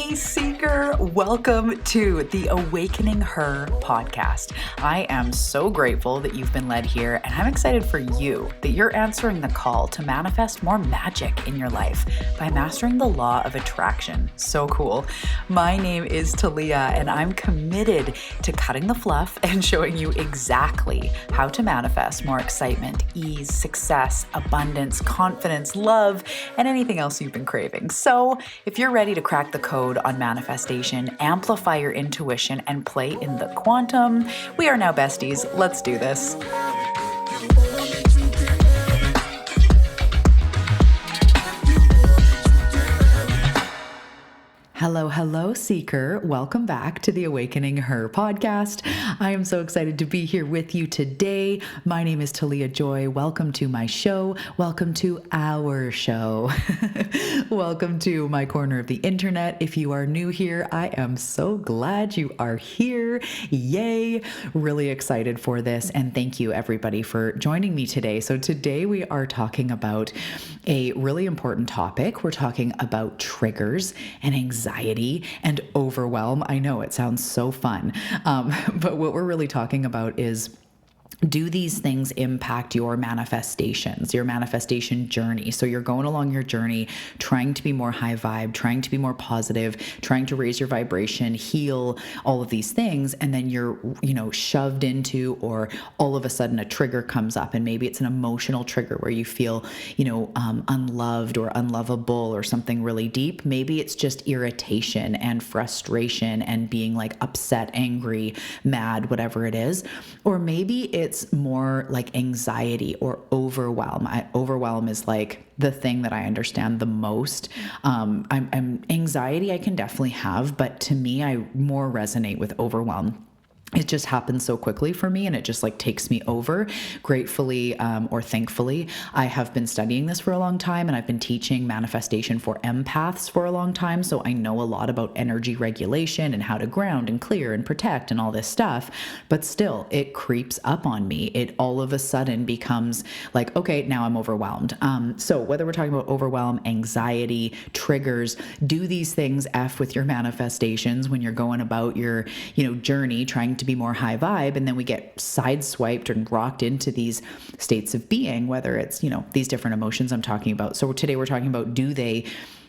Hey, Seeker, welcome to the Awakening Her podcast. I am so grateful that you've been led here, and I'm excited for you that you're answering the call to manifest more magic in your life by mastering the law of attraction. So cool. My name is Talia, and I'm committed to cutting the fluff and showing you exactly how to manifest more excitement, ease, success, abundance, confidence, love, and anything else you've been craving. So if you're ready to crack the code on manifestation, amplify your intuition, and play in the quantum, we are now besties. Let's do this. Hello, Seeker. Welcome back to the Awakening Her podcast. I am so excited to be here with you today. My name is Talia Joy. Welcome to my show. Welcome to our show. Welcome to my corner of the internet. If you are new here, I am so glad you are here. Yay. Really excited for this. And thank you everybody for joining me today. So today we are talking about a really important topic. We're talking about triggers and anxiety and overwhelm. I know it sounds so fun, but what we're really talking about is, do these things impact your manifestations, your manifestation journey? So you're going along your journey, trying to be more high vibe, trying to be more positive, trying to raise your vibration, heal, all of these things. And then you're, shoved into, or all of a sudden a trigger comes up, and maybe it's an emotional trigger where you feel, unloved or unlovable or something really deep. Maybe it's just irritation and frustration and being like upset, angry, mad, whatever it is. Or maybe it's more like anxiety or overwhelm. Overwhelm is like the thing that I understand the most. Anxiety I can definitely have, but to me, I more resonate with overwhelm. It just happens so quickly for me, and it just like takes me over. Gratefully, or thankfully, I have been studying this for a long time, and I've been teaching manifestation for empaths for a long time. So I know a lot about energy regulation and how to ground and clear and protect and all this stuff, but still it creeps up on me. It all of a sudden becomes like, okay, now I'm overwhelmed. So whether we're talking about overwhelm, anxiety, triggers, do these things F with your manifestations when you're going about your, journey, trying to be more high vibe, and then we get sideswiped and rocked into these states of being, whether it's, these different emotions I'm talking about. So today we're talking about, do they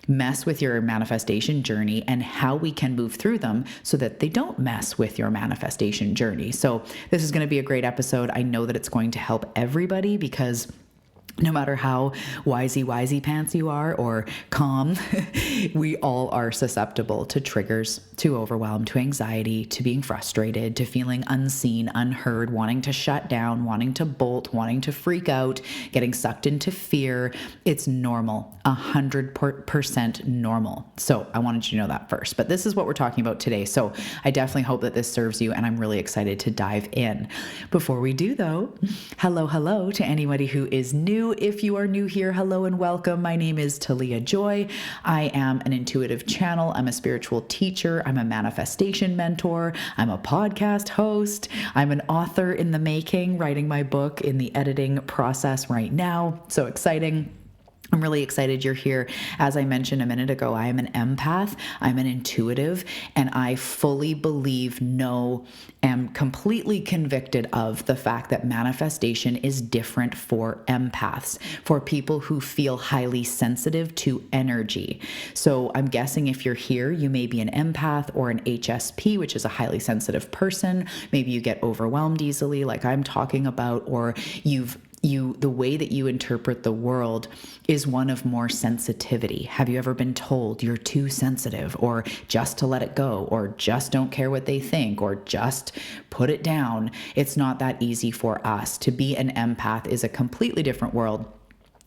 mess with your manifestation journey, and how we can move through them so that they don't mess with your manifestation journey. So this is going to be a great episode. I know that it's going to help everybody, because no matter how wisey pants you are or calm, we all are susceptible to triggers, to overwhelm, to anxiety, to being frustrated, to feeling unseen, unheard, wanting to shut down, wanting to bolt, wanting to freak out, getting sucked into fear. It's normal, 100% normal. So I wanted you to know that first, but this is what we're talking about today. So I definitely hope that this serves you, and I'm really excited to dive in. Before we do though, hello to anybody who is new. If you are new here, hello and welcome. My name is Talia Joy. I am an intuitive channel. I'm a spiritual teacher. I'm a manifestation mentor. I'm a podcast host. I'm an author in the making, writing my book in the editing process right now. So exciting. I'm really excited you're here. As I mentioned a minute ago, I am an empath, I'm an intuitive, and I fully believe, am completely convicted of the fact that manifestation is different for empaths, for people who feel highly sensitive to energy. So I'm guessing if you're here, you may be an empath or an HSP, which is a highly sensitive person. Maybe you get overwhelmed easily, like I'm talking about, or the way that you interpret the world is one of more sensitivity. Have you ever been told you're too sensitive, or just to let it go, or just don't care what they think, or just put it down? It's not that easy for us. To be an empath is a completely different world.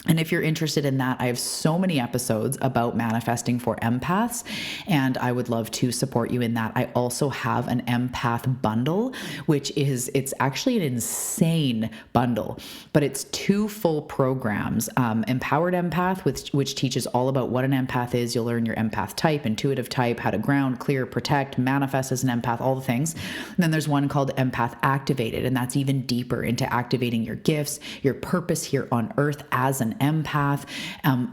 And if you're interested in that, I have so many episodes about manifesting for empaths, and I would love to support you in that. I also have an Empath Bundle, it's actually an insane bundle, but it's 2 full programs. Empowered Empath, which teaches all about what an empath is. You'll learn your empath type, intuitive type, how to ground, clear, protect, manifest as an empath, all the things. And then there's one called Empath Activated, and that's even deeper into activating your gifts, your purpose here on earth as an an empath.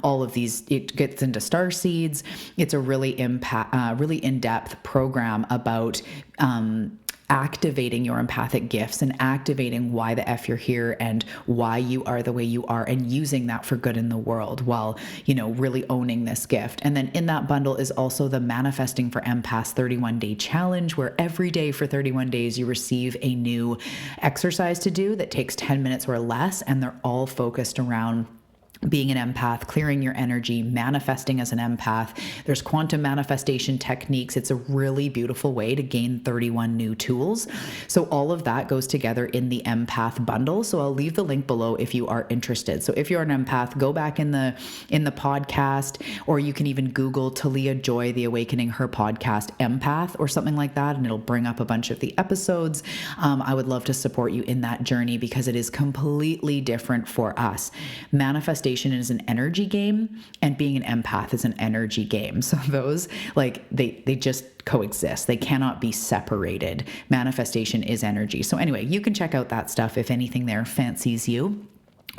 All of these, it gets into star seeds. It's a really really in-depth program about activating your empathic gifts and activating why the F you're here and why you are the way you are, and using that for good in the world while, really owning this gift. And then in that bundle is also the Manifesting for Empaths 31-day challenge, where every day for 31 days you receive a new exercise to do that takes 10 minutes or less, and they're all focused around being an empath, clearing your energy, manifesting as an empath. There's quantum manifestation techniques. It's a really beautiful way to gain 31 new tools. So all of that goes together in the Empath Bundle. So I'll leave the link below if you are interested. So if you're an empath, go back in the podcast, or you can even Google Talia Joy, The Awakening Her Podcast Empath or something like that, and it'll bring up a bunch of the episodes. I would love to support you in that journey because it is completely different for us. Manifestation is an energy game, and being an empath is an energy game. So those, they just coexist. They cannot be separated. Manifestation is energy. So anyway, you can check out that stuff if anything there fancies you,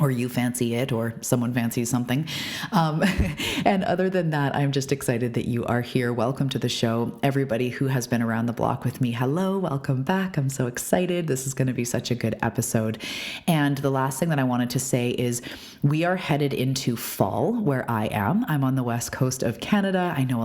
or you fancy it, or someone fancies something. And other than that, I'm just excited that you are here. Welcome to the show. Everybody who has been around the block with me, hello, welcome back. I'm so excited. This is going to be such a good episode. And the last thing that I wanted to say is we are headed into fall where I am. I'm on the west coast of Canada. I know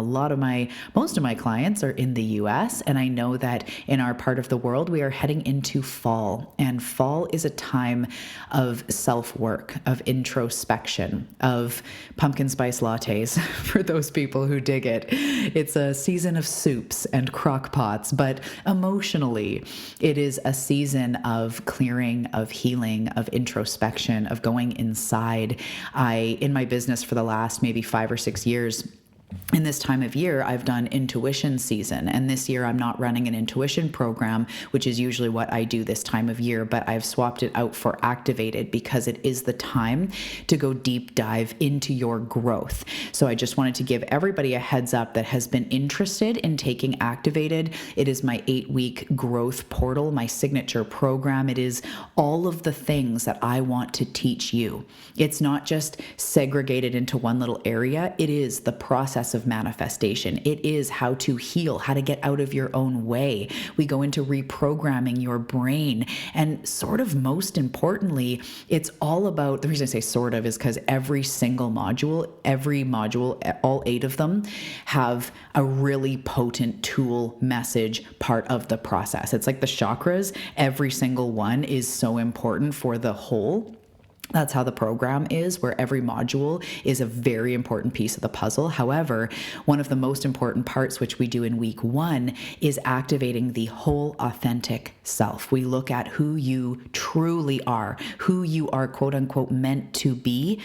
most of my clients are in the US, and I know that in our part of the world, we are heading into fall. And fall is a time of self-work, of introspection, of pumpkin spice lattes for those people who dig it. It's a season of soups and crock pots, but emotionally, it is a season of clearing, of healing, of introspection, of going inside. In my business for the last maybe 5 or 6 years, in this time of year, I've done intuition season. And this year I'm not running an intuition program, which is usually what I do this time of year, but I've swapped it out for activated because it is the time to go deep dive into your growth. So I just wanted to give everybody a heads up that has been interested in taking activated. It is my 8-week growth portal, my signature program. It is all of the things that I want to teach you. It's not just segregated into one little area. It is the process of manifestation. It is how to heal, how to get out of your own way. We go into reprogramming your brain. And sort of most importantly, it's all about, the reason I say sort of is because every module, all 8 of them have a really potent tool message part of the process. It's like the chakras. Every single one is so important for the whole. That's how the program is, where every module is a very important piece of the puzzle. However, one of the most important parts, which we do in week 1, is activating the whole authentic self. We look at who you truly are, who you are, quote unquote, meant to be,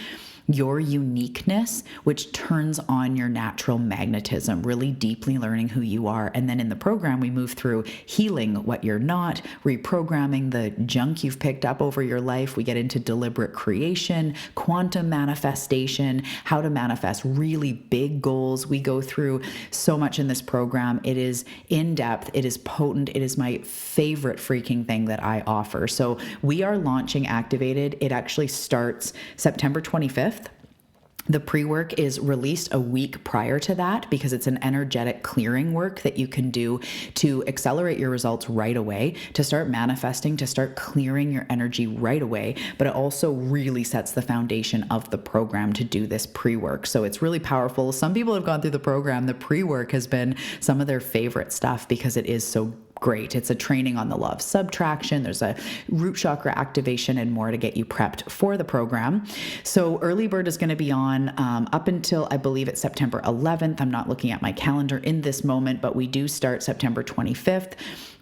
your uniqueness, which turns on your natural magnetism, really deeply learning who you are. And then in the program, we move through healing what you're not, reprogramming the junk you've picked up over your life. We get into deliberate creation, quantum manifestation, how to manifest really big goals. We go through so much in this program. It is in depth. It is potent. It is my favorite freaking thing that I offer. So we are launching Activated. It actually starts September 25th. The pre-work is released a week prior to that because it's an energetic clearing work that you can do to accelerate your results right away, to start manifesting, to start clearing your energy right away. But it also really sets the foundation of the program to do this pre-work. So it's really powerful. Some people have gone through the program. The pre-work has been some of their favorite stuff because it is so great. It's a training on the law of subtraction. There's a root chakra activation and more to get you prepped for the program. So early bird is going to be on up until, I believe it's September 11th. I'm not looking at my calendar in this moment, but we do start September 25th.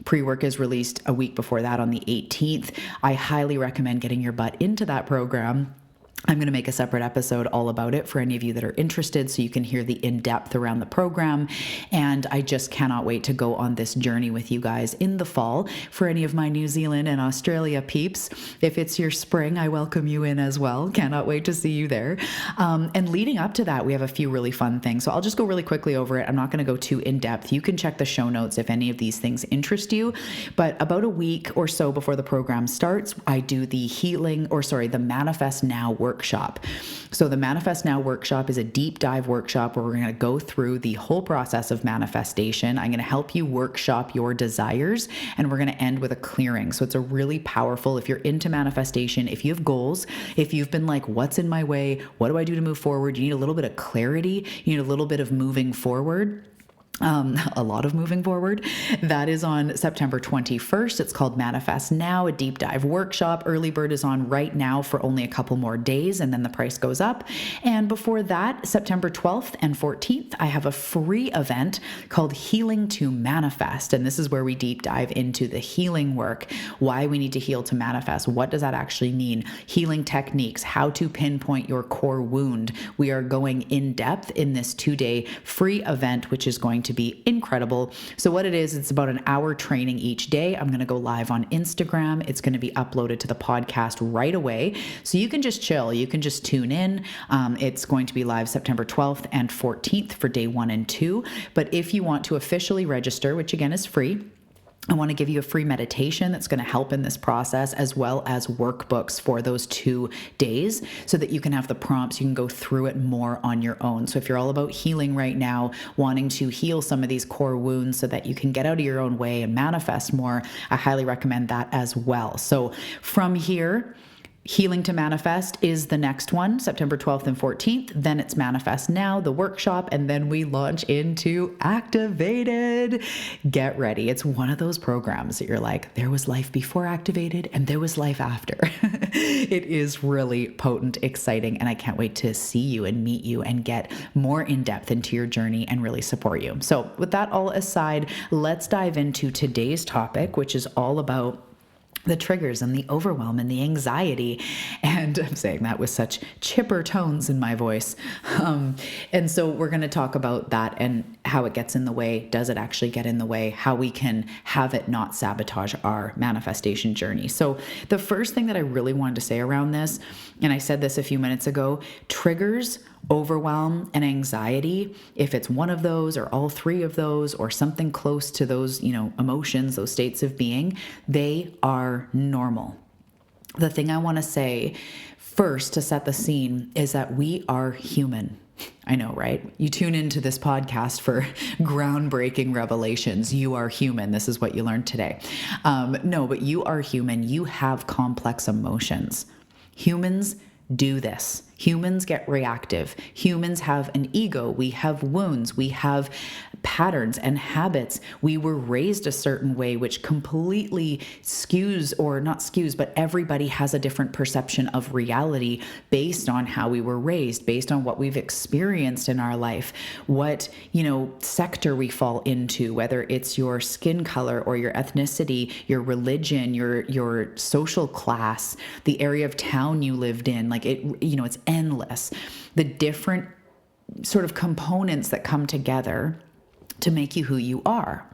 Pre-work is released a week before that on the 18th. I highly recommend getting your butt into that program. I'm going to make a separate episode all about it for any of you that are interested so you can hear the in-depth around the program. And I just cannot wait to go on this journey with you guys in the fall. For any of my New Zealand and Australia peeps, if it's your spring, I welcome you in as well. Cannot wait to see you there. And leading up to that, we have a few really fun things. So I'll just go really quickly over it. I'm not going to go too in-depth. You can check the show notes if any of these things interest you. But about a week or so before the program starts, I do the Manifest Now workshop. workshop. So the Manifest Now workshop is a deep dive workshop where we're going to go through the whole process of manifestation. I'm going to help you workshop your desires, and we're going to end with a clearing. So it's a really powerful, if you're into manifestation, if you have goals, if you've been like, what's in my way? What do I do to move forward? You need a little bit of clarity. You need a little bit of moving forward. A lot of moving forward. That is on September 21st. It's called Manifest Now, a deep dive workshop. Early bird is on right now for only a couple more days, and then the price goes up. And before that, September 12th and 14th, I have a free event called Healing to Manifest. And this is where we deep dive into the healing work, why we need to heal to manifest. What does that actually mean? Healing techniques, how to pinpoint your core wound. We are going in depth in this 2-day free event, which is going to be incredible. So what it is, it's about an hour training each day. I'm going to go live on Instagram. It's going to be uploaded to the podcast right away. So you can just chill. You can just tune in. It's going to be live September 12th and 14th for day 1 and 2. But if you want to officially register, which again is free, I want to give you a free meditation that's going to help in this process, as well as workbooks for those 2 days so that you can have the prompts. You can go through it more on your own. So if you're all about healing right now, wanting to heal some of these core wounds so that you can get out of your own way and manifest more, I highly recommend that as well. So from here, Healing to Manifest is the next one, September 12th and 14th. Then it's Manifest Now, the workshop, and then we launch into Activated. Get ready. It's one of those programs that you're like, there was life before Activated and there was life after. It is really potent, exciting, and I can't wait to see you and meet you and get more in depth into your journey and really support you. So with that all aside, let's dive into today's topic, which is all about the triggers and the overwhelm and the anxiety. And I'm saying that with such chipper tones in my voice. And so we're going to talk about that and how it gets in the way. Does it actually get in the way? How we can have it not sabotage our manifestation journey. So the first thing that I really wanted to say around this, and I said this a few minutes ago, triggers, overwhelm, and anxiety, if it's one of those or all 3 of those or something close to those, emotions, those states of being, they are normal. The thing I want to say first to set the scene is that we are human. I know, right? You tune into this podcast for groundbreaking revelations. You are human. This is what you learned today. No, but you are human. You have complex emotions. Humans do this. Humans get reactive. Humans have an ego. We have wounds. We have patterns and habits. We were raised a certain way, which completely skews, or not skews, but everybody has a different perception of reality based on how we were raised, based on what we've experienced in our life, what, sector we fall into, whether it's your skin color or your ethnicity, your religion, your social class, the area of town you lived in. Like it's endless. The different sort of components that come together to make you who you are.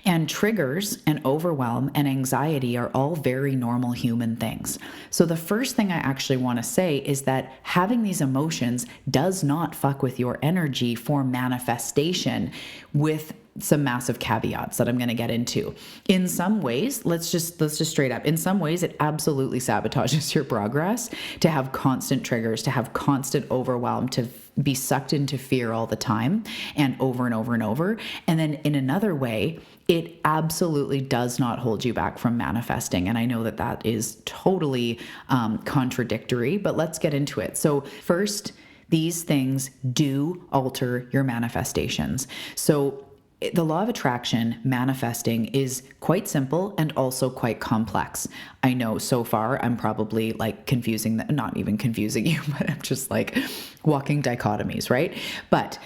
And triggers and overwhelm and anxiety are all very normal human things. So the first thing I actually want to say is that having these emotions does not fuck with your energy for manifestation, with some massive caveats that I'm going to get into. In some ways, let's just straight up. In some ways, it absolutely sabotages your progress to have constant triggers, to have constant overwhelm, to be sucked into fear all the time and over and over and over. And then in another way, it absolutely does not hold you back from manifesting. And I know that that is totally contradictory, but let's get into it. So first, these things do alter your manifestations. So the law of attraction, manifesting, is quite simple and also quite complex. I know so far I'm probably confusing, not even confusing you, but I'm just walking dichotomies, right? But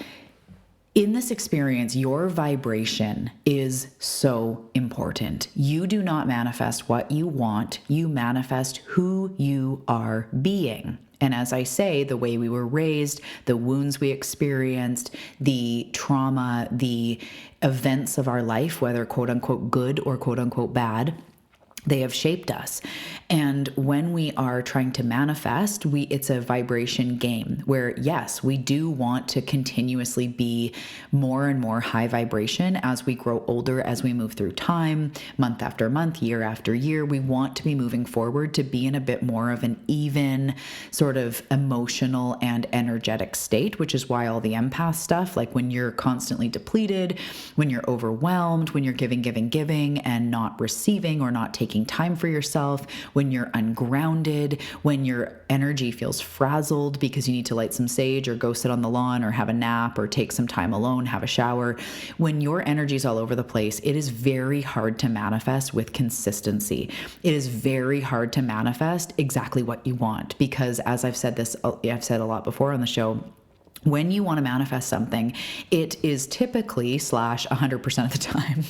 in this experience, your vibration is so important. You do not manifest what you want. You manifest who you are being. And as I say, the way we were raised, the wounds we experienced, the trauma, the events of our life, whether quote unquote good or quote unquote bad, They have shaped us. And when we are trying to manifest, it's a vibration game where, yes, we do want to continuously be more and more high vibration as we grow older, as we move through time, month after month, year after year. We want to be moving forward to be in a bit more of an even sort of emotional and energetic state, which is why all the empath stuff, like when you're constantly depleted, when you're overwhelmed, when you're giving, and not receiving or not taking time for yourself, when you're ungrounded, when your energy feels frazzled because you need to light some sage or go sit on the lawn or have a nap or take some time alone, have a shower. When your energy's all over the place, it is very hard to manifest with consistency. It is very hard to manifest exactly what you want because, as I've said a lot before on the show, when you want to manifest something, it is typically /100% of the time.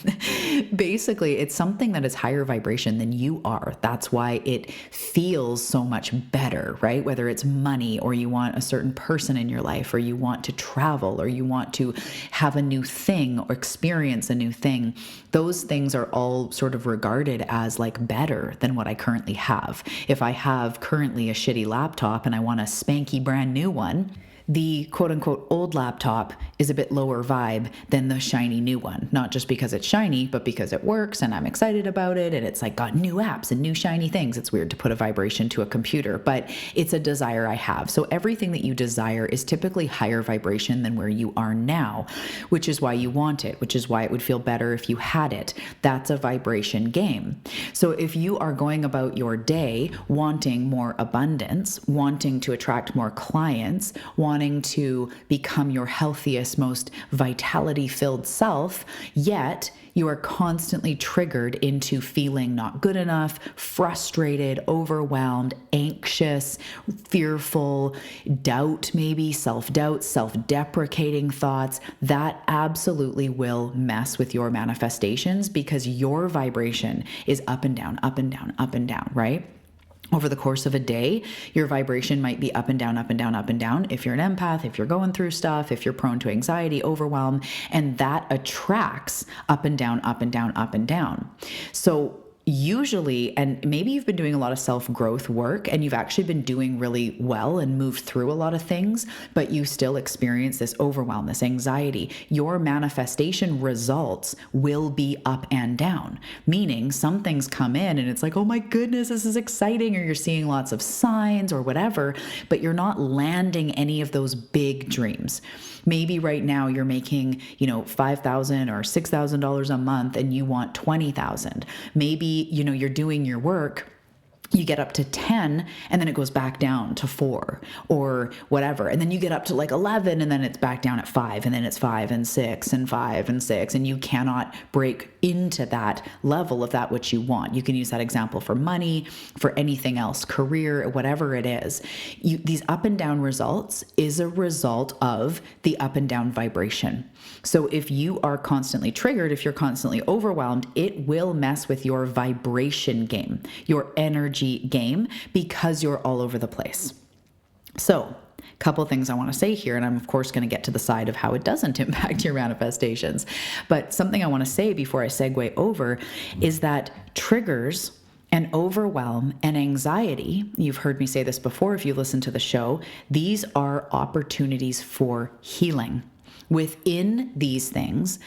Basically, it's something that is higher vibration than you are. That's why it feels so much better, right? Whether it's money or you want a certain person in your life or you want to travel or you want to have a new thing or experience a new thing, those things are all sort of regarded as like better than what I currently have. If I have currently a shitty laptop and I want a spanky brand new one, the quote unquote old laptop is a bit lower vibe than the shiny new one. Not just because it's shiny, but because it works and I'm excited about it and it's like got new apps and new shiny things. It's weird to put a vibration to a computer, but it's a desire I have. So everything that you desire is typically higher vibration than where you are now, which is why you want it, which is why it would feel better if you had it. That's a vibration game. So if you are going about your day wanting more abundance, wanting to attract more clients, wanting to become your healthiest, most vitality-filled self, yet you are constantly triggered into feeling not good enough, frustrated, overwhelmed, anxious, fearful, doubt, maybe self-doubt, self-deprecating thoughts, that absolutely will mess with your manifestations because your vibration is up and down, up and down, up and down, right? Over the course of a day, your vibration might be up and down, up and down, up and down. If you're an empath, if you're going through stuff, if you're prone to anxiety, overwhelm, and that attracts up and down, up and down, up and down. So usually, and maybe you've been doing a lot of self-growth work and you've actually been doing really well and moved through a lot of things, but you still experience this overwhelm, this anxiety. Your manifestation results will be up and down, meaning some things come in and it's like, oh my goodness, this is exciting, or you're seeing lots of signs or whatever, but you're not landing any of those big dreams. Maybe right now you're making, $5,000 or $6,000 a month and you want 20,000. Maybe, you're doing your work, you get up to 10 and then it goes back down to 4 or whatever. And then you get up to like 11 and then it's back down at 5 and then it's 5 and 6 and 5 and 6. And you cannot break into that level of that which you want. You can use that example for money, for anything else, career, whatever it is. These up and down results is a result of the up and down vibration. So if you are constantly triggered, if you're constantly overwhelmed, it will mess with your vibration game, your energy game, because you're all over the place. So couple things I want to say here, and I'm of course going to get to the side of how it doesn't impact your manifestations. But something I want to say before I segue over is that triggers and overwhelm and anxiety, you've heard me say this before if you listen to the show, these are opportunities for healing. Within these things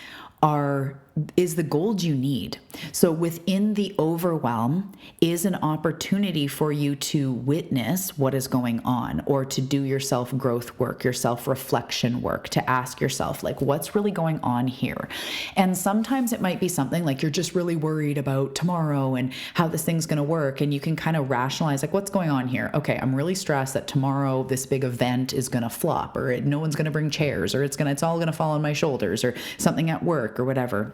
is the gold you need. So within the overwhelm is an opportunity for you to witness what is going on, or to do your self-growth work, your self-reflection work, to ask yourself, like, what's really going on here? And sometimes it might be something like you're just really worried about tomorrow and how this thing's going to work. And you can kind of rationalize, like, what's going on here? Okay, I'm really stressed that tomorrow this big event is going to flop, or no one's going to bring chairs, or it's all going to fall on my shoulders, or something at work or whatever.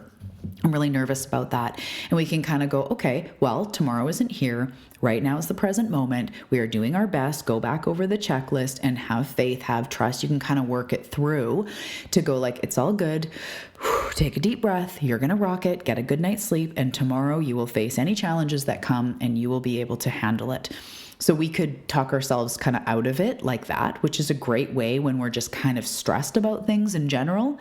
I'm really nervous about that. And we can kind of go, okay, well, tomorrow isn't here. Right now is the present moment. We are doing our best. Go back over the checklist and have faith, have trust. You can kind of work it through to go like, it's all good. Take a deep breath. You're going to rock it. Get a good night's sleep. And tomorrow you will face any challenges that come and you will be able to handle it. So we could talk ourselves kind of out of it like that, which is a great way when we're just kind of stressed about things in general.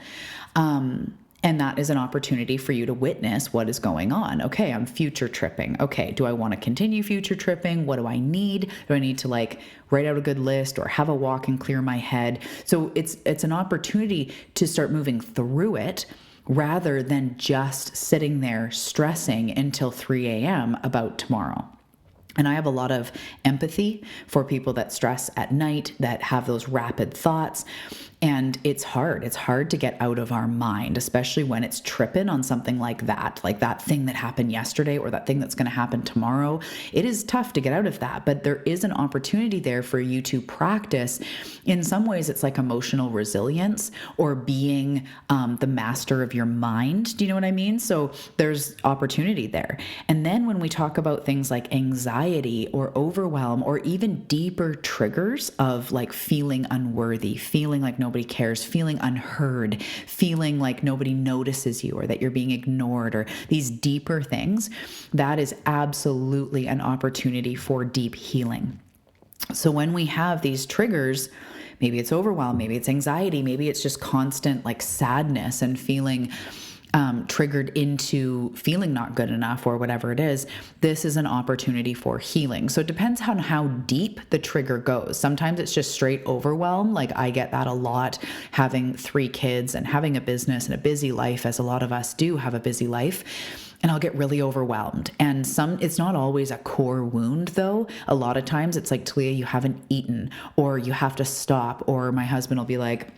And that is an opportunity for you to witness what is going on. Okay, I'm future tripping. Okay, do I want to continue future tripping? What do I need? Do I need to like write out a good list or have a walk and clear my head? So it's an opportunity to start moving through it rather than just sitting there stressing until 3 a.m. about tomorrow. And I have a lot of empathy for people that stress at night, that have those rapid thoughts. And it's hard. It's hard to get out of our mind, especially when it's tripping on something like that thing that happened yesterday or that thing that's going to happen tomorrow. It is tough to get out of that, but there is an opportunity there for you to practice. In some ways, it's like emotional resilience or being the master of your mind. Do you know what I mean? So there's opportunity there. And then when we talk about things like anxiety or overwhelm or even deeper triggers of like feeling unworthy, feeling like nobody cares, feeling unheard, feeling like nobody notices you or that you're being ignored, or these deeper things, that is absolutely an opportunity for deep healing. So when we have these triggers, maybe it's overwhelm, maybe it's anxiety, maybe it's just constant like sadness and feeling triggered into feeling not good enough or whatever it is, this is an opportunity for healing. So it depends on how deep the trigger goes. Sometimes it's just straight overwhelm. Like I get that a lot, having 3 kids and having a business and a busy life, as a lot of us do have a busy life. And I'll get really overwhelmed. And it's not always a core wound though. A lot of times it's like, Talia, you haven't eaten, or you have to stop, or my husband will be like,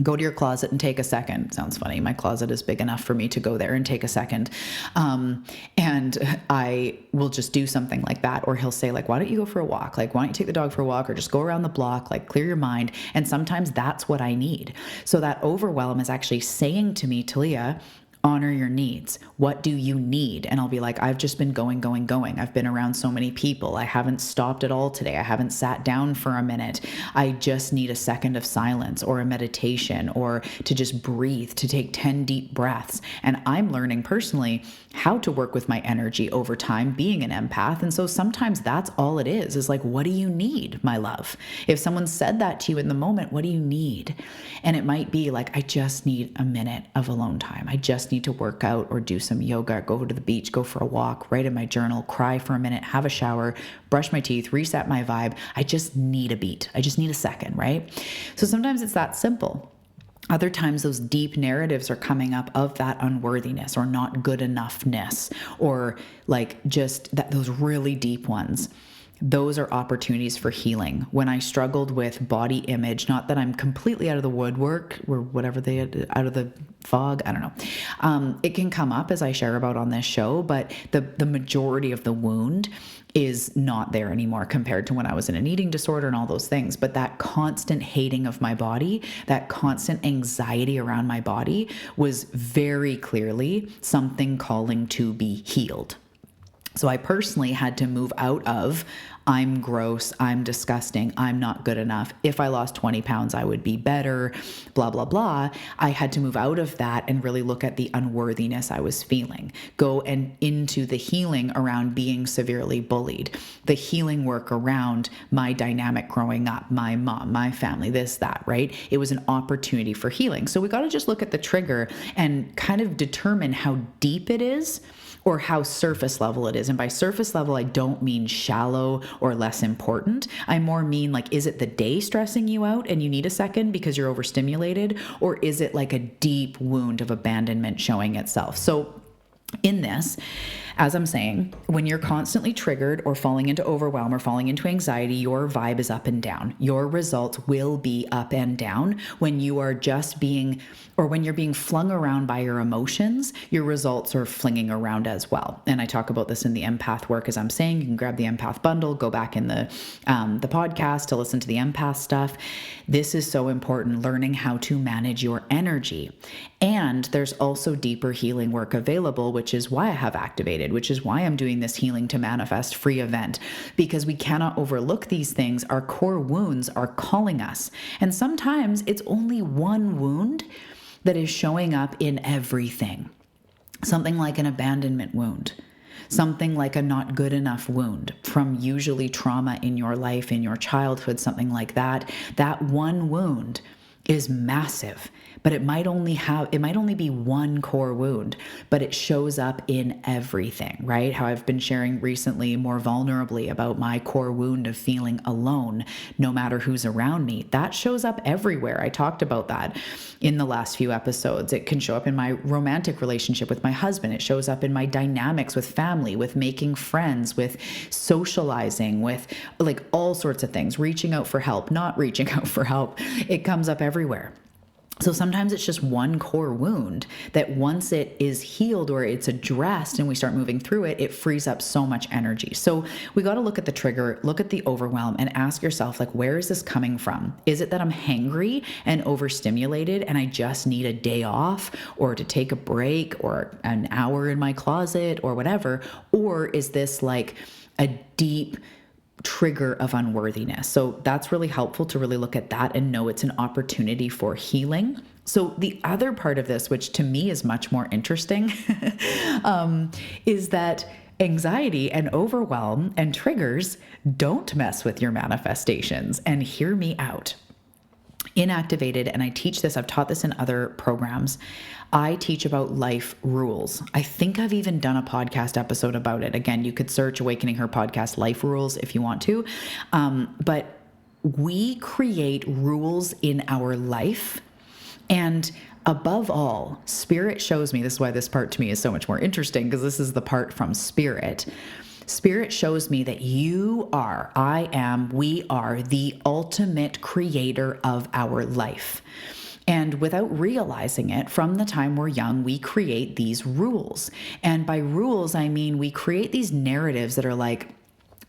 go to your closet and take a second. Sounds funny. My closet is big enough for me to go there and take a second. And I will just do something like that. Or he'll say like, why don't you go for a walk? Like, why don't you take the dog for a walk, or just go around the block, like clear your mind. And sometimes that's what I need. So that overwhelm is actually saying to me, Talia, honor your needs. What do you need? And I'll be like, I've just been going. I've been around so many people. I haven't stopped at all today. I haven't sat down for a minute. I just need a second of silence or a meditation, or to just breathe, to take 10 deep breaths. And I'm learning personally how to work with my energy over time, being an empath. And so sometimes that's all it is like, what do you need, my love? If someone said that to you in the moment, what do you need? And it might be like, I just need a minute of alone time. I just need to work out or do some yoga, go to the beach, go for a walk, write in my journal, cry for a minute, have a shower, brush my teeth, reset my vibe. I just need a beat. I just need a second, right? So sometimes it's that simple. Other times those deep narratives are coming up of that unworthiness or not good enoughness, or like just those really deep ones. Those are opportunities for healing. When I struggled with body image, not that I'm completely out of the woodwork or whatever out of the fog, I don't know. It can come up as I share about on this show, but the majority of the wound is not there anymore compared to when I was in an eating disorder and all those things. But that constant hating of my body, that constant anxiety around my body was very clearly something calling to be healed. So I personally had to move out of, I'm gross, I'm disgusting, I'm not good enough. If I lost 20 pounds, I would be better, blah, blah, blah. I had to move out of that and really look at the unworthiness I was feeling. Go and into the healing around being severely bullied, the healing work around my dynamic growing up, my mom, my family, this, that, right? It was an opportunity for healing. So we got to just look at the trigger and kind of determine how deep it is, or how surface level it is. And by surface level, I don't mean shallow or less important. I more mean like, is it the day stressing you out and you need a second because you're overstimulated? Or is it like a deep wound of abandonment showing itself? So in this, as I'm saying, when you're constantly triggered or falling into overwhelm or falling into anxiety, your vibe is up and down. Your results will be up and down. When you are just being, or when you're being flung around by your emotions, your results are flinging around as well. And I talk about this in the empath work, as I'm saying. You can grab the Empath Bundle, go back in the podcast to listen to the empath stuff. This is so important, learning how to manage your energy. And there's also deeper healing work available, which is why I have activated, which is why I'm doing this Healing to Manifest free event, because we cannot overlook these things. Our core wounds are calling us. And sometimes it's only one wound that is showing up in everything. Something like an abandonment wound, something like a not good enough wound from usually trauma in your life, in your childhood, something like that. That one wound is massive, but it might only be one core wound, but it shows up in everything, right? How I've been sharing recently more vulnerably about my core wound of feeling alone, no matter who's around me. That shows up everywhere. I talked about that in the last few episodes. It can show up in my romantic relationship with my husband. It shows up in my dynamics with family, with making friends, with socializing, with like all sorts of things, reaching out for help, not reaching out for help. It comes up everywhere. So sometimes it's just one core wound that once it is healed or it's addressed and we start moving through it, it frees up so much energy. So we got to look at the trigger, look at the overwhelm, and ask yourself, like, where is this coming from? Is it that I'm hangry and overstimulated and I just need a day off or to take a break or an hour in my closet or whatever? Or is this like a deep trigger of unworthiness? So that's really helpful to really look at that and know it's an opportunity for healing. So the other part of this, which to me is much more interesting, is that anxiety and overwhelm and triggers don't mess with your manifestations. And hear me out. Inactivated, and I teach this, I've taught this in other programs. I teach about life rules. I think I've even done a podcast episode about it. Again, you could search Awakening Her podcast life rules if you want to. But we create rules in our life. And above all, Spirit shows me, this is why this part to me is so much more interesting, because this is the part from Spirit. Spirit shows me that we are the ultimate creator of our life. And without realizing it, from the time we're young, we create these rules. And by rules, I mean we create these narratives that are like,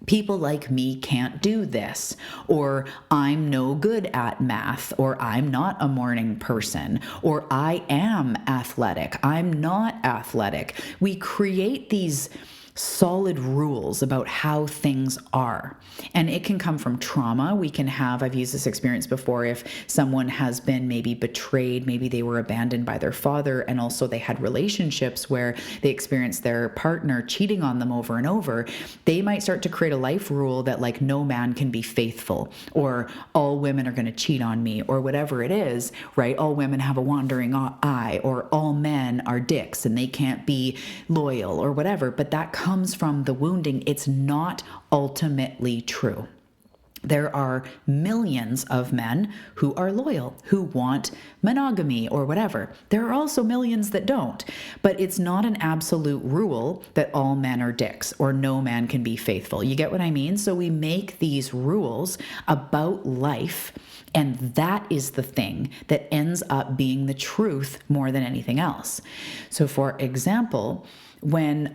people like me can't do this, or I'm no good at math, or I'm not a morning person, or I am athletic, I'm not athletic. We create these solid rules about how things are. And it can come from trauma. I've used this experience before, if someone has been maybe betrayed, maybe they were abandoned by their father, and also they had relationships where they experienced their partner cheating on them over and over, they might start to create a life rule that like no man can be faithful, or all women are going to cheat on me, or whatever it is, right? All women have a wandering eye, or all men are dicks and they can't be loyal, or whatever. But that comes from the wounding. It's not ultimately true. There are millions of men who are loyal, who want monogamy or whatever. There are also millions that don't. But it's not an absolute rule that all men are dicks or no man can be faithful. You get what I mean? So we make these rules about life, and that is the thing that ends up being the truth more than anything else. So for example, when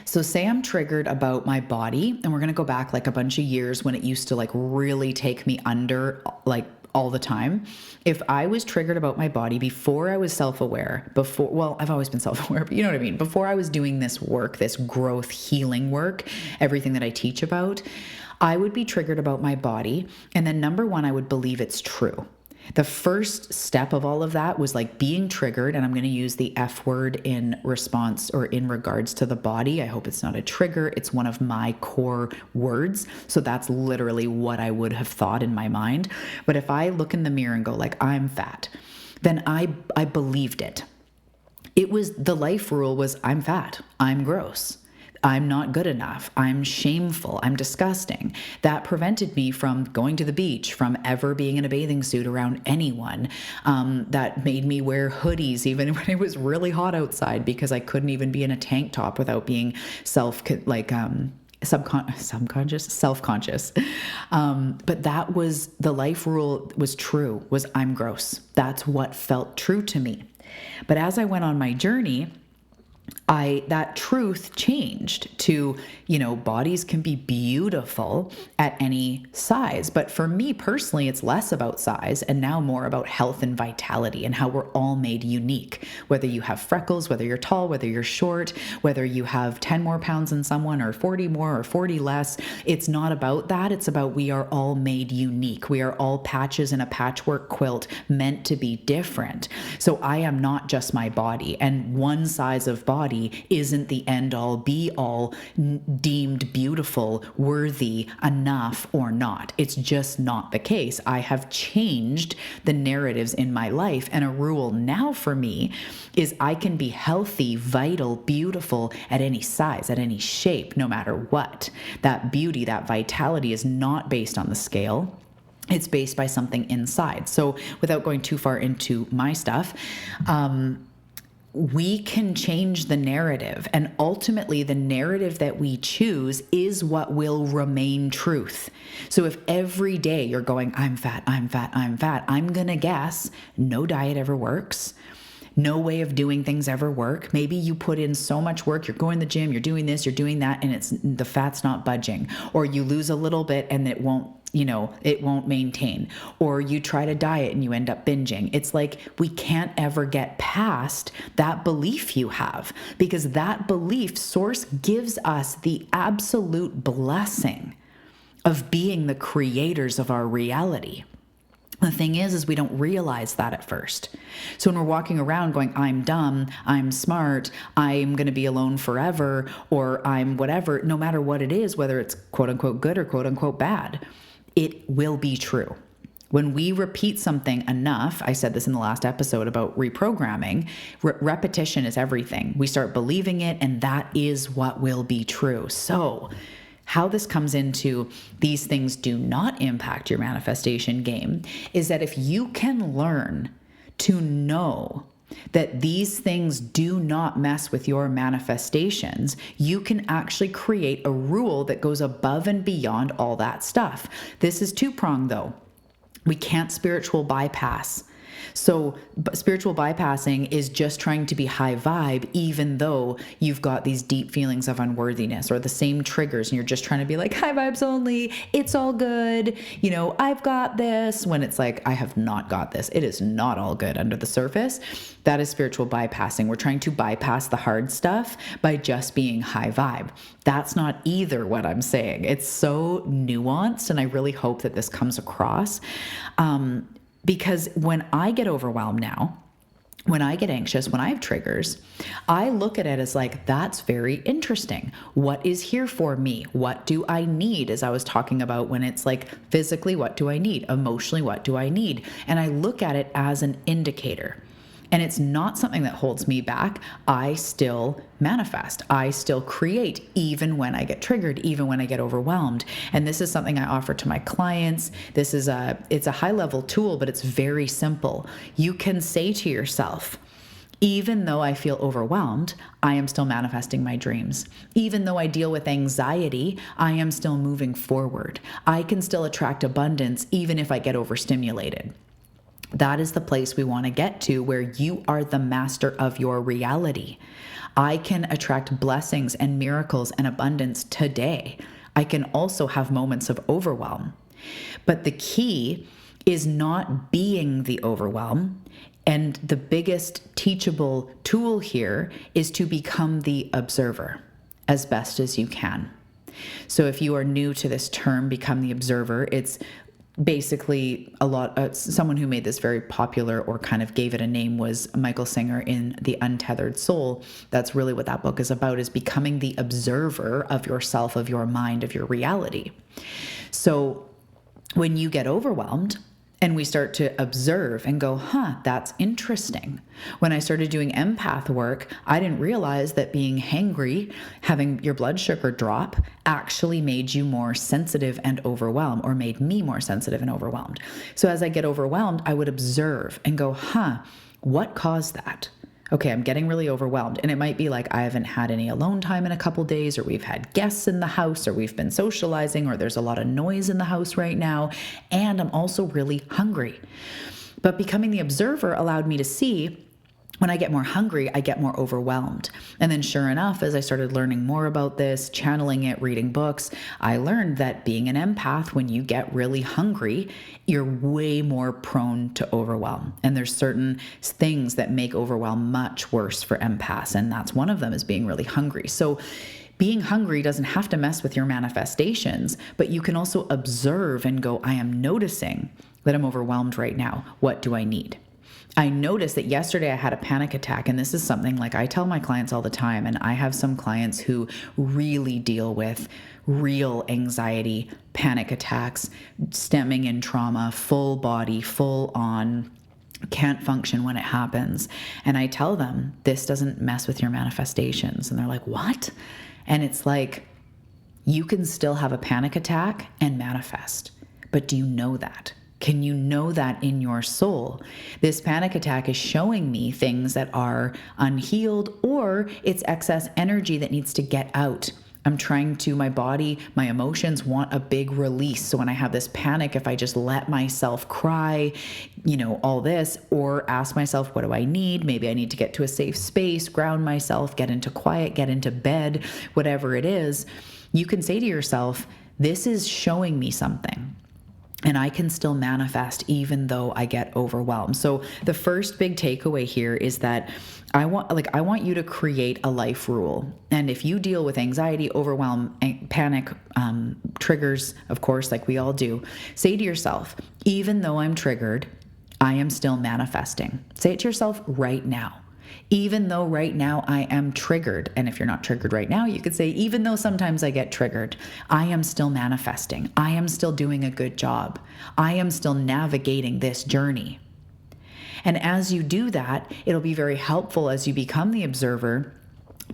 so say I'm triggered about my body, and we're going to go back like a bunch of years when it used to like really take me under like all the time. If I was triggered about my body before I was self-aware, I've always been self-aware, but you know what I mean? Before I was doing this work, this growth healing work, everything that I teach about, I would be triggered about my body. And then number one, I would believe it's true. The first step of all of that was like being triggered, and I'm going to use the F word in response or in regards to the body. I hope it's not a trigger. It's one of my core words. So that's literally what I would have thought in my mind. But if I look in the mirror and go like, I'm fat, then I believed it. The life rule was I'm fat, I'm gross, I'm not good enough, I'm shameful, I'm disgusting. That prevented me from going to the beach, from ever being in a bathing suit around anyone. That made me wear hoodies even when it was really hot outside, because I couldn't even be in a tank top without being self-conscious. But that was the life rule, was true, was I'm gross. That's what felt true to me. But as I went on my journey, that truth changed to, bodies can be beautiful at any size. But for me personally, it's less about size and now more about health and vitality and how we're all made unique. Whether you have freckles, whether you're tall, whether you're short, whether you have 10 more pounds than someone or 40 more or 40 less, it's not about that. It's about we are all made unique. We are all patches in a patchwork quilt meant to be different. So I am not just my body, and one size of body body isn't the end all be all, deemed beautiful, worthy, enough, or not. It's just not the case. I have changed the narratives in my life. And a rule now for me is I can be healthy, vital, beautiful at any size, at any shape, no matter what. That beauty, that vitality is not based on the scale. It's based by something inside. So without going too far into my stuff, we can change the narrative, and ultimately the narrative that we choose is what will remain truth. So if every day you're going, I'm fat, I'm fat, I'm fat, I'm going to guess no diet ever works. No way of doing things ever work. Maybe you put in so much work, you're going to the gym, you're doing this, you're doing that, and the fat's not budging. Or you lose a little bit and it won't maintain. Or you try to diet and you end up binging. It's like we can't ever get past that belief you have, because that belief source gives us the absolute blessing of being the creators of our reality. The thing is we don't realize that at first. So when we're walking around going, I'm dumb, I'm smart, I'm going to be alone forever, or I'm whatever, no matter what it is, whether it's quote unquote good or quote unquote bad, it will be true. When we repeat something enough, I said this in the last episode about reprogramming, repetition is everything. We start believing it, and that is what will be true. So how this comes into these things do not impact your manifestation game is that if you can learn to know that these things do not mess with your manifestations, you can actually create a rule that goes above and beyond all that stuff. This is two-pronged though. We can't spiritual bypass. So spiritual bypassing is just trying to be high vibe, even though you've got these deep feelings of unworthiness or the same triggers, and you're just trying to be like high vibes only. It's all good. I've got this, when it's like, I have not got this. It is not all good under the surface. That is spiritual bypassing. We're trying to bypass the hard stuff by just being high vibe. That's not either what I'm saying. It's so nuanced, and I really hope that this comes across. Because when I get overwhelmed now, when I get anxious, when I have triggers, I look at it as like, that's very interesting. What is here for me? What do I need? As I was talking about when it's like physically, what do I need? Emotionally, what do I need? And I look at it as an indicator. And it's not something that holds me back. I still manifest. I still create, even when I get triggered, even when I get overwhelmed. And this is something I offer to my clients. It's a high level tool, but it's very simple. You can say to yourself, even though I feel overwhelmed, I am still manifesting my dreams. Even though I deal with anxiety, I am still moving forward. I can still attract abundance, even if I get overstimulated. That is the place we want to get to, where you are the master of your reality. I can attract blessings and miracles and abundance today. I can also have moments of overwhelm. But the key is not being the overwhelm. And the biggest teachable tool here is to become the observer as best as you can. So if you are new to this term, become the observer, it's basically someone who made this very popular or kind of gave it a name was Michael Singer in The Untethered Soul. That's really what that book is about, is becoming the observer of yourself, of your mind, of your reality. So when you get overwhelmed and we start to observe and go, that's interesting. When I started doing empath work, I didn't realize that being hangry, having your blood sugar drop, actually made you more sensitive and overwhelmed, or made me more sensitive and overwhelmed. So as I get overwhelmed, I would observe and go, what caused that? Okay, I'm getting really overwhelmed. And it might be like, I haven't had any alone time in a couple days, or we've had guests in the house, or we've been socializing, or there's a lot of noise in the house right now. And I'm also really hungry. But becoming the observer allowed me to see, when I get more hungry, I get more overwhelmed. And then sure enough, as I started learning more about this, channeling it, reading books, I learned that being an empath, when you get really hungry, you're way more prone to overwhelm. And there's certain things that make overwhelm much worse for empaths. And that's one of them, is being really hungry. So being hungry doesn't have to mess with your manifestations, but you can also observe and go, I am noticing that I'm overwhelmed right now. What do I need? I noticed that yesterday I had a panic attack, and this is something like I tell my clients all the time, and I have some clients who really deal with real anxiety, panic attacks, stemming in trauma, full body, full on, can't function when it happens. And I tell them, this doesn't mess with your manifestations. And they're like, what? And it's like, you can still have a panic attack and manifest. But do you know that? Can you know that in your soul? This panic attack is showing me things that are unhealed, or it's excess energy that needs to get out. I'm trying to, my body, my emotions want a big release. So when I have this panic, if I just let myself cry, all this, or ask myself, what do I need? Maybe I need to get to a safe space, ground myself, get into quiet, get into bed, whatever it is, you can say to yourself, this is showing me something. And I can still manifest even though I get overwhelmed. So the first big takeaway here is that I want you to create a life rule. And if you deal with anxiety, overwhelm, panic, triggers, of course, like we all do, say to yourself, even though I'm triggered, I am still manifesting. Say it to yourself right now. Even though right now I am triggered, and if you're not triggered right now, you could say, even though sometimes I get triggered, I am still manifesting. I am still doing a good job. I am still navigating this journey. And as you do that, it'll be very helpful as you become the observer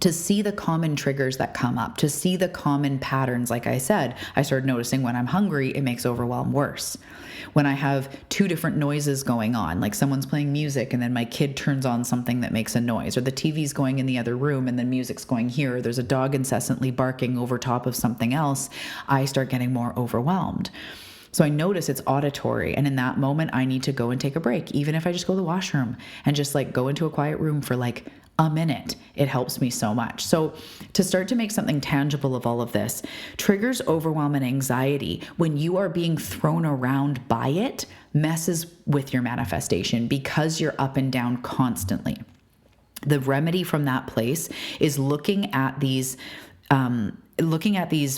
to see the common triggers that come up, to see the common patterns. Like I said, I started noticing when I'm hungry, it makes overwhelm worse. When I have two different noises going on, like someone's playing music and then my kid turns on something that makes a noise, or the TV's going in the other room and then music's going here, or there's a dog incessantly barking over top of something else, I start getting more overwhelmed. So I notice it's auditory. And in that moment, I need to go and take a break. Even if I just go to the washroom and just go into a quiet room for a minute, it helps me so much. So to start to make something tangible of all of this, triggers overwhelm and anxiety, when you are being thrown around by it, messes with your manifestation because you're up and down constantly. The remedy from that place is looking at these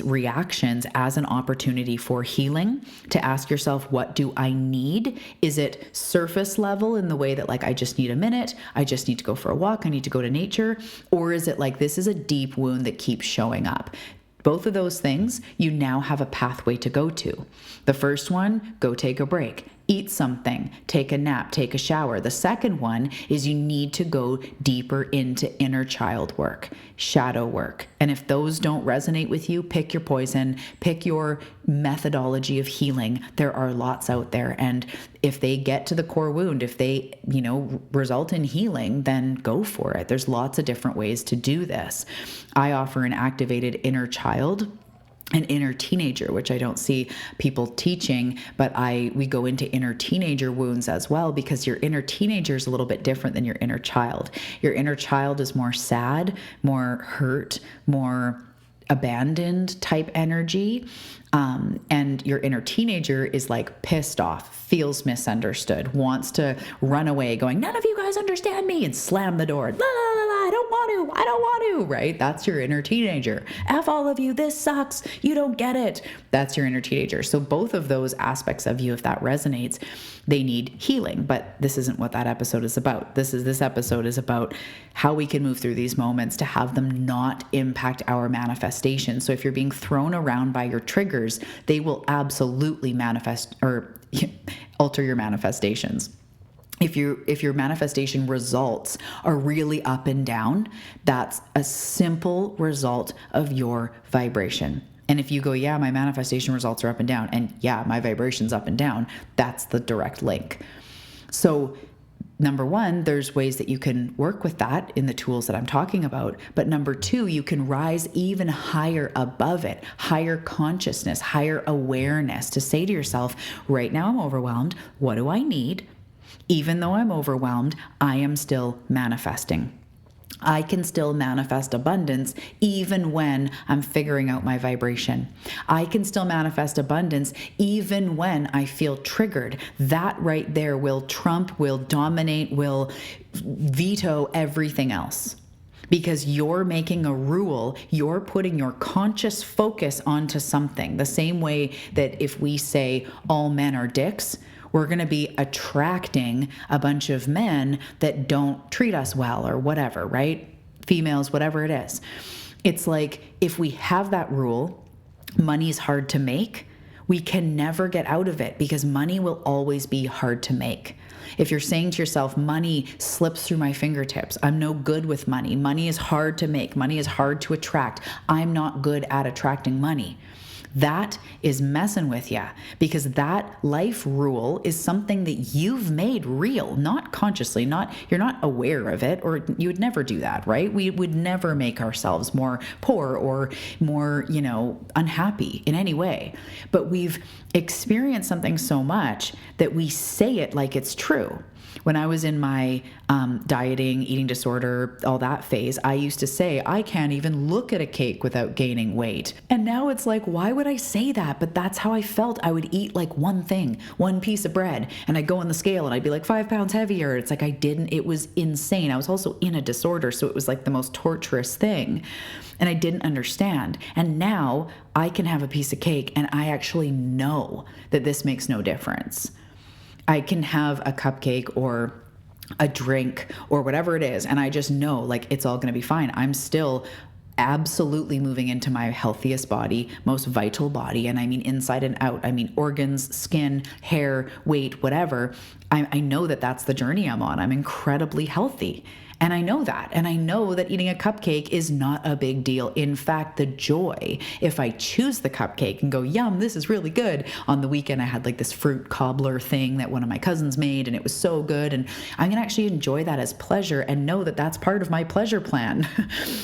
reactions as an opportunity for healing, to ask yourself, what do I need? Is it surface level in the way that I just need a minute, I just need to go for a walk, I need to go to nature? Or is it this is a deep wound that keeps showing up? Both of those things, you now have a pathway to go to. The first one, go take a break. Eat something, take a nap, take a shower. The second one is you need to go deeper into inner child work, shadow work. And if those don't resonate with you, pick your poison, pick your methodology of healing. There are lots out there. And if they get to the core wound, if they, result in healing, then go for it. There's lots of different ways to do this. I offer an activated inner child, an inner teenager, which I don't see people teaching, but we go into inner teenager wounds as well, because your inner teenager is a little bit different than your inner child. Your inner child is more sad, more hurt, more abandoned type energy. And your inner teenager is pissed off, feels misunderstood, wants to run away, going, none of you guys understand me, and slam the door. La, la, la, la, I don't want to, right? That's your inner teenager. F all of you, this sucks, you don't get it. That's your inner teenager. So both of those aspects of you, if that resonates, they need healing. But this isn't what that episode is about. This episode is about how we can move through these moments to have them not impact our manifestation. So if you're being thrown around by your triggers, they will absolutely manifest or alter your manifestations. If your manifestation results are really up and down, that's a simple result of your vibration. And if you go, yeah, my manifestation results are up and down, and yeah, my vibration's up and down, that's the direct link. So number one, there's ways that you can work with that in the tools that I'm talking about. But number two, you can rise even higher above it, higher consciousness, higher awareness, to say to yourself, right now I'm overwhelmed. What do I need? Even though I'm overwhelmed, I am still manifesting. I can still manifest abundance even when I'm figuring out my vibration. I can still manifest abundance even when I feel triggered. That right there will trump, will dominate, will veto everything else. Because you're making a rule, you're putting your conscious focus onto something. The same way that if we say all men are dicks, we're going to be attracting a bunch of men that don't treat us well or whatever, right? Females, whatever it is. It's like, if we have that rule, money is hard to make, we can never get out of it because money will always be hard to make. If you're saying to yourself, money slips through my fingertips, I'm no good with money, money is hard to make, money is hard to attract, I'm not good at attracting money, that is messing with you, because that life rule is something that you've made real, not consciously, you're not aware of it, or you would never do that, right? We would never make ourselves more poor or more, unhappy in any way. But we've experienced something so much that we say it like it's true. When I was in my dieting, eating disorder, all that phase, I used to say, I can't even look at a cake without gaining weight. And now it's like, why would I say that? But that's how I felt. I would eat like one thing, one piece of bread, and I'd go on the scale and I'd be like 5 pounds heavier. It's like it was insane. I was also in a disorder, so it was like the most torturous thing. And I didn't understand. And now I can have a piece of cake and I actually know that this makes no difference. I can have a cupcake or a drink or whatever it is, and I just know like it's all going to be fine. I'm still absolutely moving into my healthiest body, most vital body. And I mean inside and out. I mean organs, skin, hair, weight, whatever. I know that that's the journey I'm on. I'm incredibly healthy. And I know that. And I know that eating a cupcake is not a big deal. In fact, the joy, if I choose the cupcake and go, yum, this is really good. On the weekend, I had like this fruit cobbler thing that one of my cousins made, and it was so good. And I'm going to actually enjoy that as pleasure and know that that's part of my pleasure plan.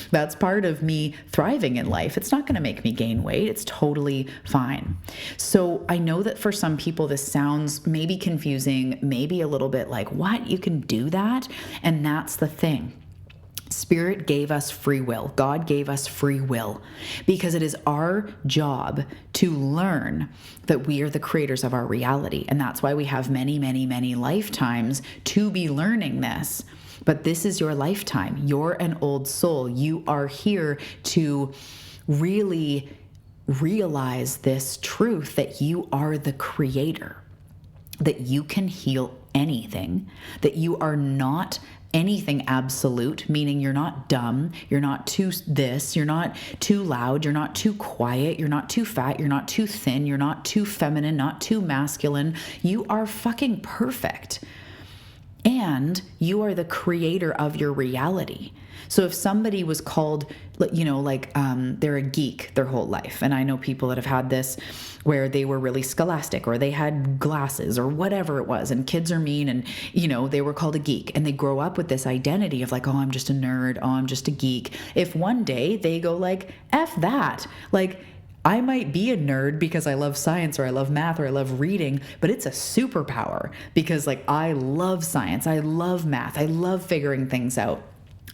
That's part of me thriving in life. It's not going to make me gain weight. It's totally fine. So I know that for some people, this sounds maybe confusing, maybe a little bit like, what? You can do that? And that's the thing. Spirit gave us free will. God gave us free will because it is our job to learn that we are the creators of our reality. And that's why we have many, many, many lifetimes to be learning this. But this is your lifetime. You're an old soul. You are here to really realize this truth that you are the creator, that you can heal anything, that you are not anything absolute, meaning you're not dumb, you're not too this, you're not too loud, you're not too quiet, you're not too fat, you're not too thin, you're not too feminine, not too masculine. You are fucking perfect. And you are the creator of your reality. So if somebody was called, they're a geek their whole life, and I know people that have had this where they were really scholastic or they had glasses or whatever it was, and kids are mean, and, they were called a geek, and they grow up with this identity of like, oh, I'm just a nerd, oh, I'm just a geek. If one day they go like, F that, like, I might be a nerd because I love science or I love math or I love reading, but it's a superpower because like I love science, I love math, I love figuring things out.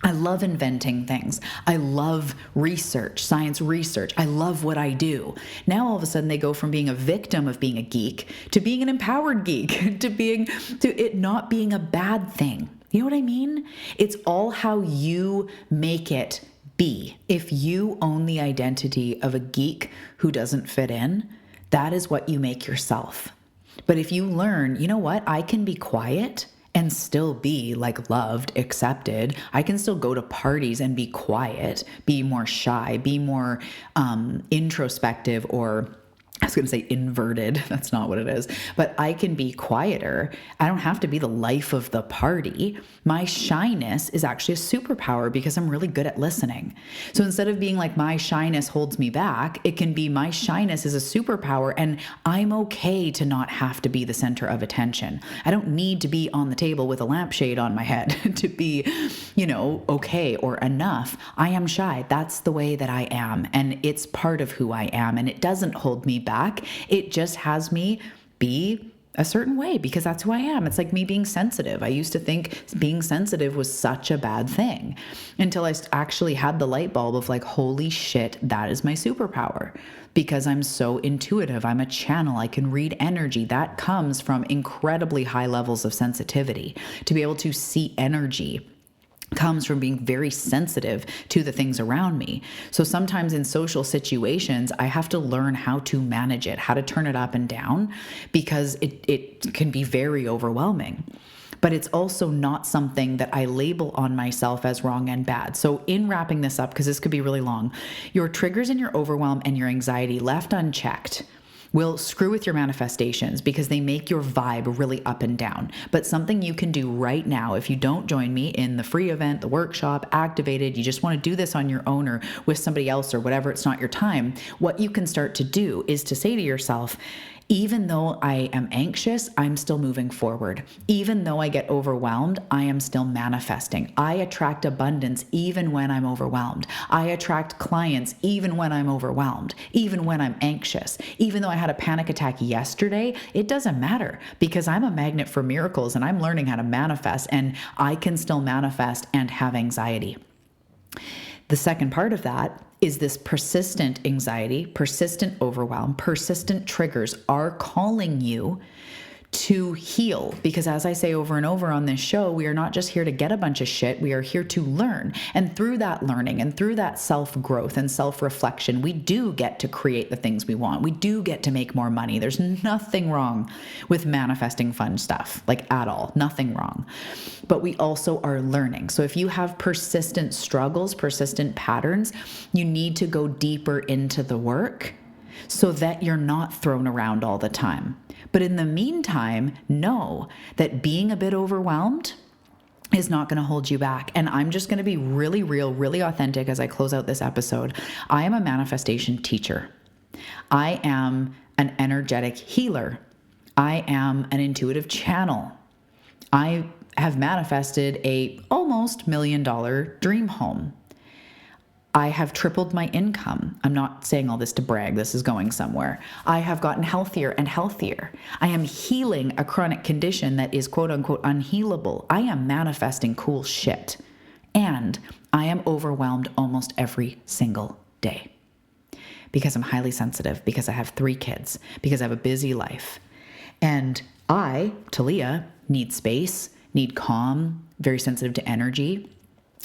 I love inventing things. I love research, science research. I love what I do. Now all of a sudden they go from being a victim of being a geek to being an empowered geek, to it not being a bad thing. You know what I mean? It's all how you make it be. If you own the identity of a geek who doesn't fit in, that is what you make yourself. But if you learn, you know what, I can be quiet and still be like loved, accepted. I can still go to parties and be quiet, be more shy, be more introspective, or I was going to say inverted. That's not what it is. But I can be quieter. I don't have to be the life of the party. My shyness is actually a superpower because I'm really good at listening. So instead of being like my shyness holds me back, it can be my shyness is a superpower and I'm okay to not have to be the center of attention. I don't need to be on the table with a lampshade on my head to be, okay or enough. I am shy. That's the way that I am. And it's part of who I am. And it doesn't hold me back. It just has me be a certain way because that's who I am. It's like me being sensitive. I used to think being sensitive was such a bad thing until I actually had the light bulb of like, holy shit, that is my superpower because I'm so intuitive. I'm a channel. I can read energy. That comes from incredibly high levels of sensitivity to be able to see energy comes from being very sensitive to the things around me. So sometimes in social situations, I have to learn how to manage it, how to turn it up and down, because it can be very overwhelming. But it's also not something that I label on myself as wrong and bad. So in wrapping this up, because this could be really long, your triggers and your overwhelm and your anxiety left unchecked will screw with your manifestations because they make your vibe really up and down. But something you can do right now, if you don't join me in the free event, the workshop, activated, you just want to do this on your own or with somebody else or whatever, it's not your time, what you can start to do is to say to yourself, even though I am anxious, I'm still moving forward. Even though I get overwhelmed, I am still manifesting. I attract abundance even when I'm overwhelmed. I attract clients even when I'm overwhelmed, even when I'm anxious. Even though I had a panic attack yesterday, it doesn't matter because I'm a magnet for miracles and I'm learning how to manifest, and I can still manifest and have anxiety. The second part of that is this persistent anxiety, persistent overwhelm, persistent triggers are calling you to heal. Because as I say over and over on this show, we are not just here to get a bunch of shit. We are here to learn. And through that learning and through that self-growth and self-reflection, we do get to create the things we want. We do get to make more money. There's nothing wrong with manifesting fun stuff, like at all, nothing wrong. But we also are learning. So if you have persistent struggles, persistent patterns, you need to go deeper into the work so that you're not thrown around all the time. But in the meantime, know that being a bit overwhelmed is not going to hold you back. And I'm just going to be really real, really authentic as I close out this episode. I am a manifestation teacher. I am an energetic healer. I am an intuitive channel. I have manifested a almost $1 million dream home. I have tripled my income. I'm not saying all this to brag. This is going somewhere. I have gotten healthier and healthier. I am healing a chronic condition that is quote unquote unhealable. I am manifesting cool shit. And I am overwhelmed almost every single day because I'm highly sensitive, because I have 3 kids, because I have a busy life. And I, Talia, need space, need calm, very sensitive to energy.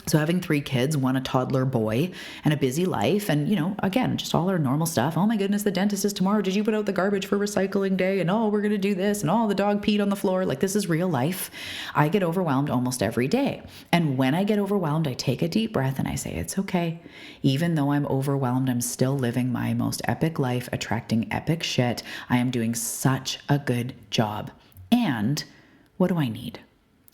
So having 3 kids, 1 a toddler boy, and a busy life, and, again, just all our normal stuff. Oh my goodness, the dentist is tomorrow. Did you put out the garbage for recycling day? And we're going to do this. And the dog peed on the floor. Like, this is real life. I get overwhelmed almost every day. And when I get overwhelmed, I take a deep breath and I say, it's okay. Even though I'm overwhelmed, I'm still living my most epic life, attracting epic shit. I am doing such a good job. And what do I need?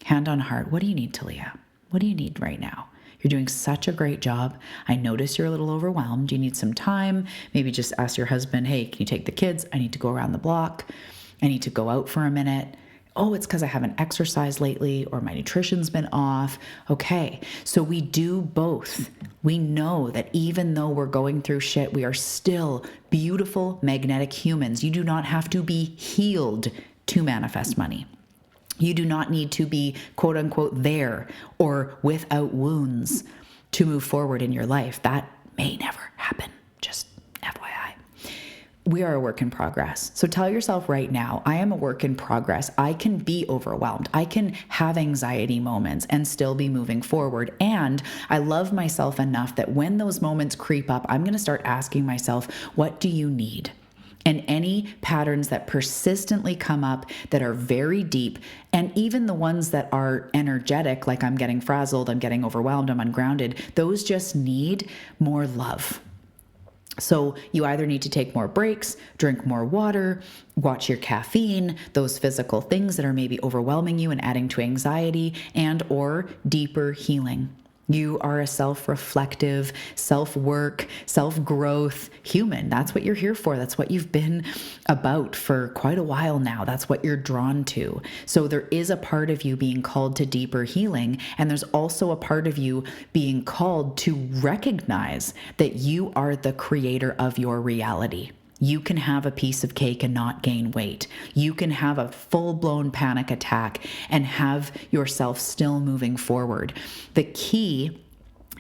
Hand on heart, what do you need, Talia? What do you need right now? You're doing such a great job. I notice you're a little overwhelmed. You need some time. Maybe just ask your husband, hey, can you take the kids? I need to go around the block. I need to go out for a minute. Oh, it's because I haven't exercised lately or my nutrition's been off. Okay, so we do both. We know that even though we're going through shit, we are still beautiful, magnetic humans. You do not have to be healed to manifest money. You do not need to be quote unquote there or without wounds to move forward in your life. That may never happen. Just FYI. We are a work in progress. So tell yourself right now, I am a work in progress. I can be overwhelmed. I can have anxiety moments and still be moving forward. And I love myself enough that when those moments creep up, I'm going to start asking myself, what do you need? And any patterns that persistently come up that are very deep, and even the ones that are energetic, like I'm getting frazzled, I'm getting overwhelmed, I'm ungrounded, those just need more love. So you either need to take more breaks, drink more water, watch your caffeine, those physical things that are maybe overwhelming you and adding to anxiety, and or deeper healing. You are a self-reflective, self-work, self-growth human. That's what you're here for. That's what you've been about for quite a while now. That's what you're drawn to. So there is a part of you being called to deeper healing, and there's also a part of you being called to recognize that you are the creator of your reality. You can have a piece of cake and not gain weight. You can have a full-blown panic attack and have yourself still moving forward. The key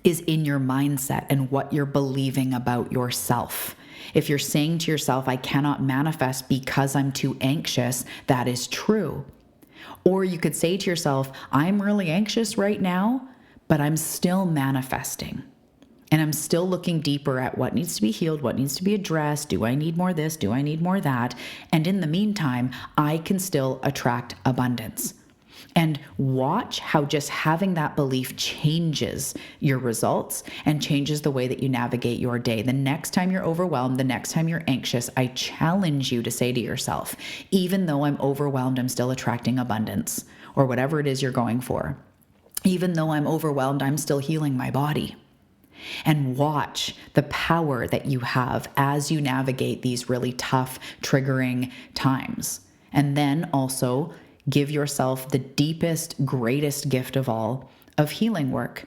is in your mindset and what you're believing about yourself. If you're saying to yourself, I cannot manifest because I'm too anxious, that is true. Or you could say to yourself, I'm really anxious right now, but I'm still manifesting. And I'm still looking deeper at what needs to be healed, what needs to be addressed. Do I need more this? Do I need more that? And in the meantime, I can still attract abundance. And watch how just having that belief changes your results and changes the way that you navigate your day. The next time you're overwhelmed, the next time you're anxious, I challenge you to say to yourself, even though I'm overwhelmed, I'm still attracting abundance, or whatever it is you're going for. Even though I'm overwhelmed, I'm still healing my body. And watch the power that you have as you navigate these really tough, triggering times. And then also give yourself the deepest, greatest gift of all of healing work.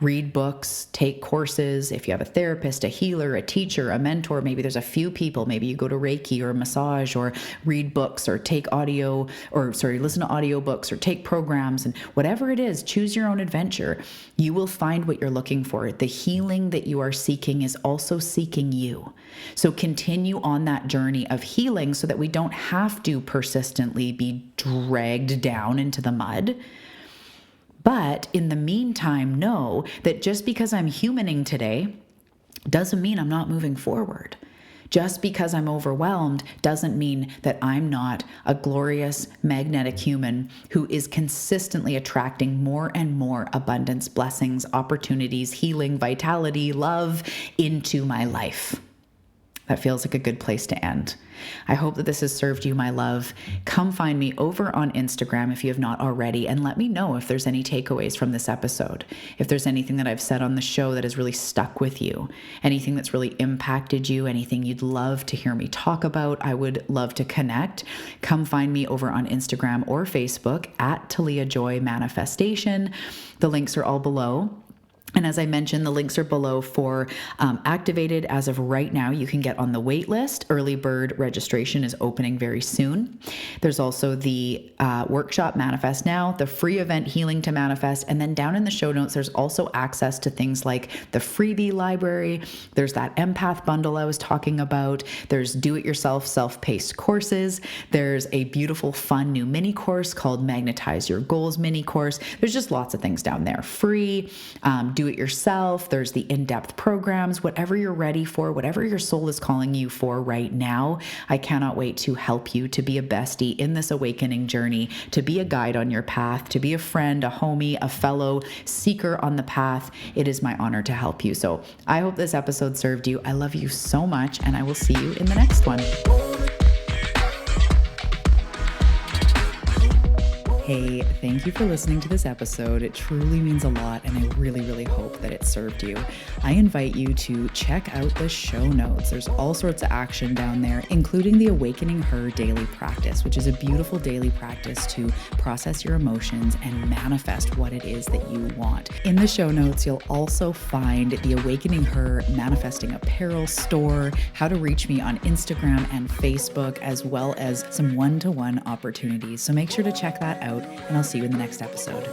Read books, take courses. If you have a therapist, a healer, a teacher, a mentor, maybe there's a few people, maybe you go to Reiki or massage, or read books, or listen to audiobooks, or take programs, and whatever it is, choose your own adventure. You will find what you're looking for. The healing that you are seeking is also seeking you. So continue on that journey of healing so that we don't have to persistently be dragged down into the mud. But in the meantime, know that just because I'm humaning today doesn't mean I'm not moving forward. Just because I'm overwhelmed doesn't mean that I'm not a glorious, magnetic human who is consistently attracting more and more abundance, blessings, opportunities, healing, vitality, love into my life. That feels like a good place to end. I hope that this has served you, my love. Come find me over on Instagram if you have not already, and let me know if there's any takeaways from this episode. If there's anything that I've said on the show that has really stuck with you, anything that's really impacted you, anything you'd love to hear me talk about, I would love to connect. Come find me over on Instagram or Facebook at Talia Joy Manifestation. The links are all below. And as I mentioned, the links are below for activated. As of right now, you can get on the wait list. Early bird registration is opening very soon. There's also the workshop Manifest Now, the free event Healing to Manifest. And then down in the show notes, there's also access to things like the freebie library. There's that Empath Bundle I was talking about. There's do-it-yourself self-paced courses. There's a beautiful, fun new mini course called Magnetize Your Goals mini course. There's just lots of things down there. Free, do it yourself. There's the in-depth programs, whatever you're ready for, whatever your soul is calling you for right now. I cannot wait to help you to be a bestie in this awakening journey, to be a guide on your path, to be a friend, a homie, a fellow seeker on the path. It is my honor to help you. So I hope this episode served you. I love you so much, and I will see you in the next one. Hey, thank you for listening to this episode. It truly means a lot, and I really, really hope that it served you. I invite you to check out the show notes. There's all sorts of action down there, including the Awakening Her daily practice, which is a beautiful daily practice to process your emotions and manifest what it is that you want. In the show notes, you'll also find the Awakening Her Manifesting Apparel store, how to reach me on Instagram and Facebook, as well as some one-to-one opportunities. So make sure to check that out, and I'll see you in the next episode.